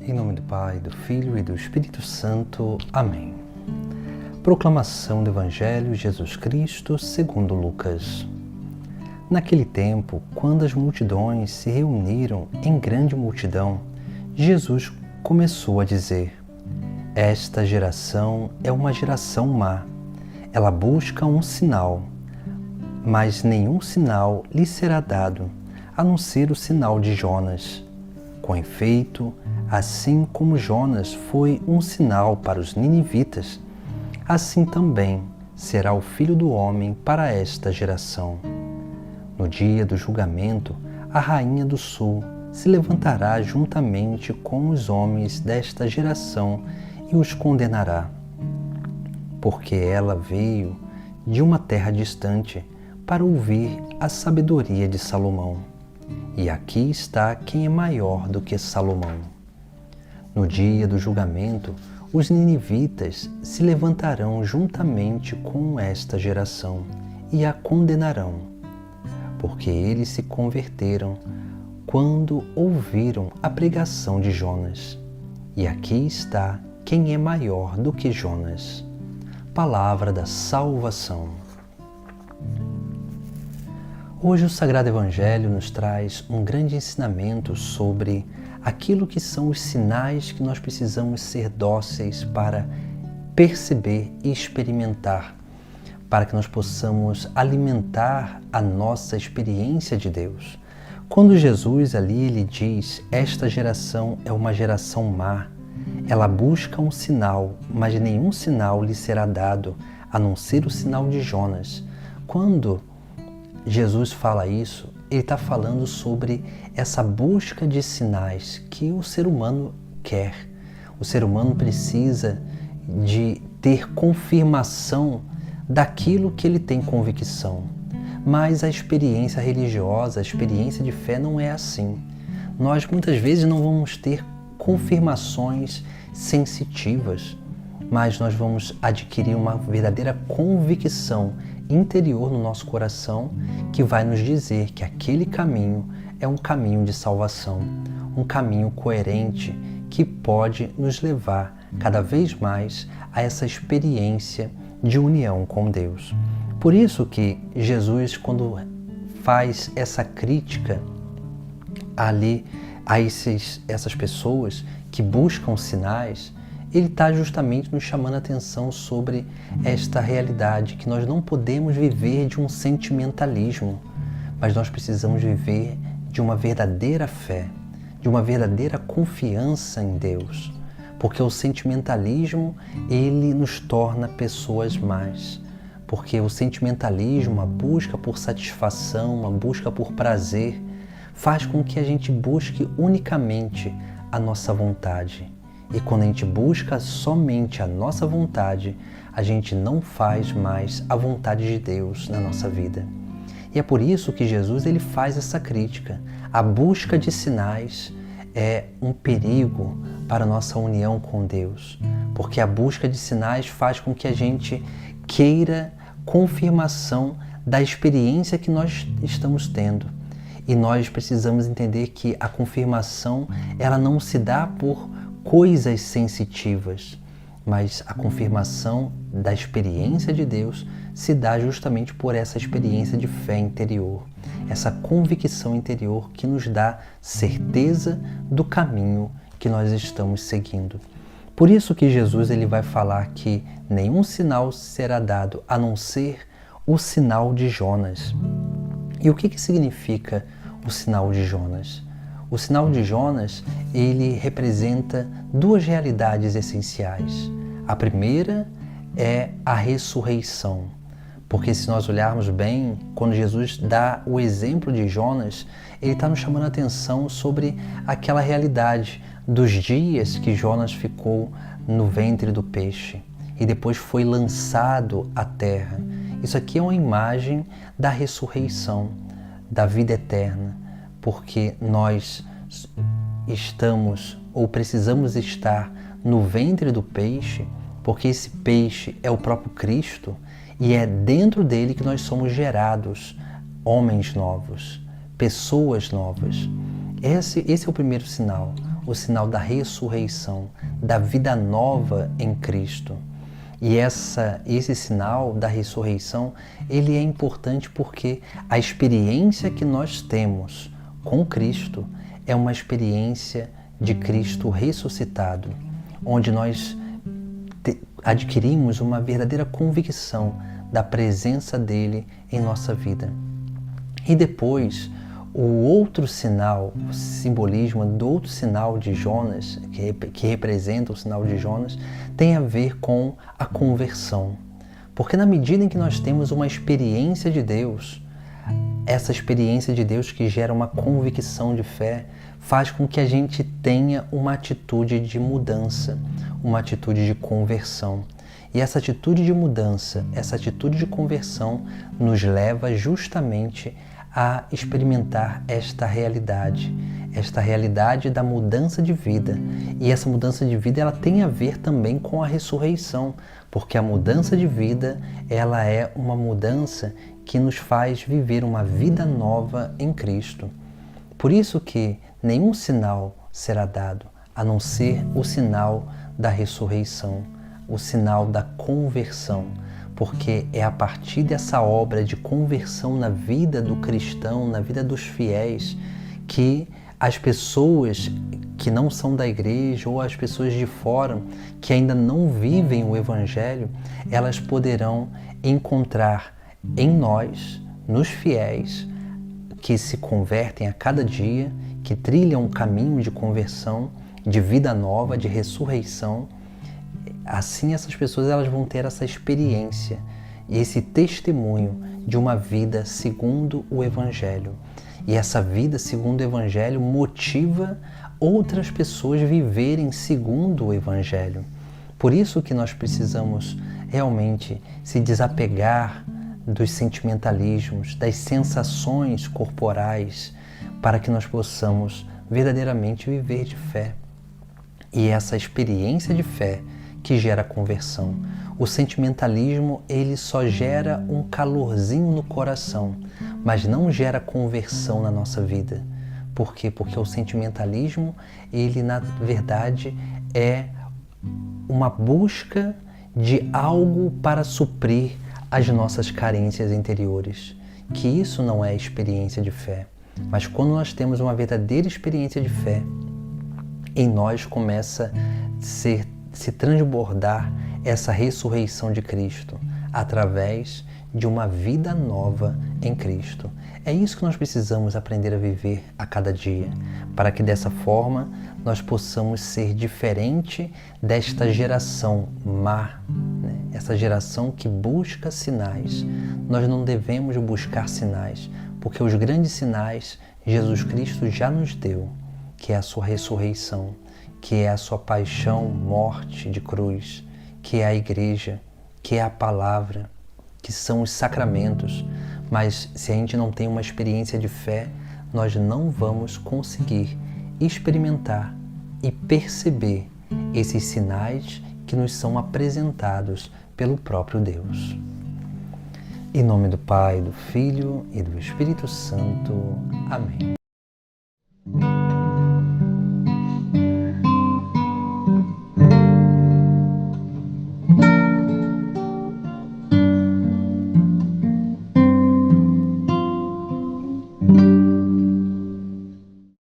Em nome do Pai, do Filho e do Espírito Santo. Amém. Proclamação do Evangelho de Jesus Cristo segundo Lucas. Naquele tempo, quando as multidões se reuniram em grande multidão, Jesus começou a dizer: Esta geração é uma geração má. Ela busca um sinal, mas nenhum sinal lhe será dado, a não ser o sinal de Jonas. Com efeito, assim como Jonas foi um sinal para os ninivitas, assim também será o Filho do Homem para esta geração. No dia do julgamento, a rainha do sul se levantará juntamente com os homens desta geração e os condenará, porque ela veio de uma terra distante para ouvir a sabedoria de Salomão. E aqui está quem é maior do que Salomão. No dia do julgamento, os ninivitas se levantarão juntamente com esta geração e a condenarão, porque eles se converteram quando ouviram a pregação de Jonas. E aqui está quem é maior do que Jonas. Palavra da salvação. Hoje o Sagrado Evangelho nos traz um grande ensinamento sobre aquilo que são os sinais que nós precisamos ser dóceis para perceber e experimentar, para que nós possamos alimentar a nossa experiência de Deus. Quando Jesus ali ele diz: esta geração é uma geração má, ela busca um sinal, mas nenhum sinal lhe será dado, a não ser o sinal de Jonas. Quando Jesus fala isso, ele está falando sobre essa busca de sinais que o ser humano quer. O ser humano precisa de ter confirmação daquilo que ele tem convicção. Mas a experiência religiosa, a experiência de fé não é assim. Nós muitas vezes não vamos ter confirmações sensitivas, mas nós vamos adquirir uma verdadeira convicção interior no nosso coração que vai nos dizer que aquele caminho é um caminho de salvação, um caminho coerente que pode nos levar cada vez mais a essa experiência de união com Deus. Por isso que Jesus, quando faz essa crítica ali a essas pessoas que buscam sinais, ele está justamente nos chamando a atenção sobre esta realidade, que nós não podemos viver de um sentimentalismo, mas nós precisamos viver de uma verdadeira fé, de uma verdadeira confiança em Deus, porque o sentimentalismo, ele nos torna pessoas más, porque o sentimentalismo, a busca por satisfação, a busca por prazer, faz com que a gente busque unicamente a nossa vontade. E quando a gente busca somente a nossa vontade, a gente não faz mais a vontade de Deus na nossa vida. E é por isso que Jesus ele faz essa crítica. A busca de sinais é um perigo para a nossa união com Deus, porque a busca de sinais faz com que a gente queira confirmação da experiência que nós estamos tendo. E nós precisamos entender que a confirmação ela não se dá por coisas sensitivas, mas a confirmação da experiência de Deus se dá justamente por essa experiência de fé interior, essa convicção interior que nos dá certeza do caminho que nós estamos seguindo. Por isso que Jesus ele vai falar que nenhum sinal será dado a não ser o sinal de Jonas. E o que significa o sinal de Jonas? O sinal de Jonas, ele representa duas realidades essenciais. A primeira é a ressurreição, porque se nós olharmos bem, quando Jesus dá o exemplo de Jonas, ele está nos chamando a atenção sobre aquela realidade dos dias que Jonas ficou no ventre do peixe e depois foi lançado à terra. Isso aqui é uma imagem da ressurreição, da vida eterna, porque nós estamos ou precisamos estar no ventre do peixe, porque esse peixe é o próprio Cristo e é dentro dele que nós somos gerados homens novos, pessoas novas. Esse é o primeiro sinal. o sinal da ressurreição, da vida nova em Cristo. E esse sinal da ressurreição, ele é importante porque a experiência que nós temos com Cristo é uma experiência de Cristo ressuscitado, onde nós adquirimos uma verdadeira convicção da presença dele em nossa vida. E depois, o outro sinal, o simbolismo do outro sinal de Jonas, que representa o sinal de Jonas, tem a ver com a conversão. Porque na medida em que nós temos uma experiência de Deus, essa experiência de Deus que gera uma convicção de fé, faz com que a gente tenha uma atitude de mudança, uma atitude de conversão. E essa atitude de mudança, essa atitude de conversão nos leva justamente a experimentar esta realidade da mudança de vida. E essa mudança de vida, ela tem a ver também com a ressurreição, porque a mudança de vida, ela é uma mudança que nos faz viver uma vida nova em Cristo. Por isso que nenhum sinal será dado, a não ser o sinal da ressurreição, o sinal da conversão, porque é a partir dessa obra de conversão na vida do cristão, na vida dos fiéis, que as pessoas que não são da igreja ou as pessoas de fora que ainda não vivem o Evangelho, elas poderão encontrar em nós, nos fiéis, que se convertem a cada dia, que trilham um caminho de conversão, de vida nova, de ressurreição. Assim, essas pessoas elas vão ter essa experiência e esse testemunho de uma vida segundo o Evangelho. E essa vida segundo o Evangelho motiva outras pessoas a viverem segundo o Evangelho. Por isso que nós precisamos realmente se desapegar dos sentimentalismos, das sensações corporais, para que nós possamos verdadeiramente viver de fé. E essa experiência de fé que gera conversão. O sentimentalismo, ele só gera um calorzinho no coração, mas não gera conversão na nossa vida. Por quê? Porque o sentimentalismo, ele na verdade é uma busca de algo para suprir as nossas carências interiores, que isso não é experiência de fé. Mas quando nós temos uma verdadeira experiência de fé, em nós começa a se transbordar essa ressurreição de Cristo através de uma vida nova em Cristo. É isso que nós precisamos aprender a viver a cada dia, para que dessa forma nós possamos ser diferente desta geração má, né? Essa geração que busca sinais. Nós não devemos buscar sinais, porque os grandes sinais Jesus Cristo já nos deu, que é a sua ressurreição, que é a sua paixão, morte de cruz, que é a igreja, que é a palavra, que são os sacramentos. Mas se a gente não tem uma experiência de fé, nós não vamos conseguir experimentar e perceber esses sinais que nos são apresentados pelo próprio Deus. Em nome do Pai, do Filho e do Espírito Santo. Amém.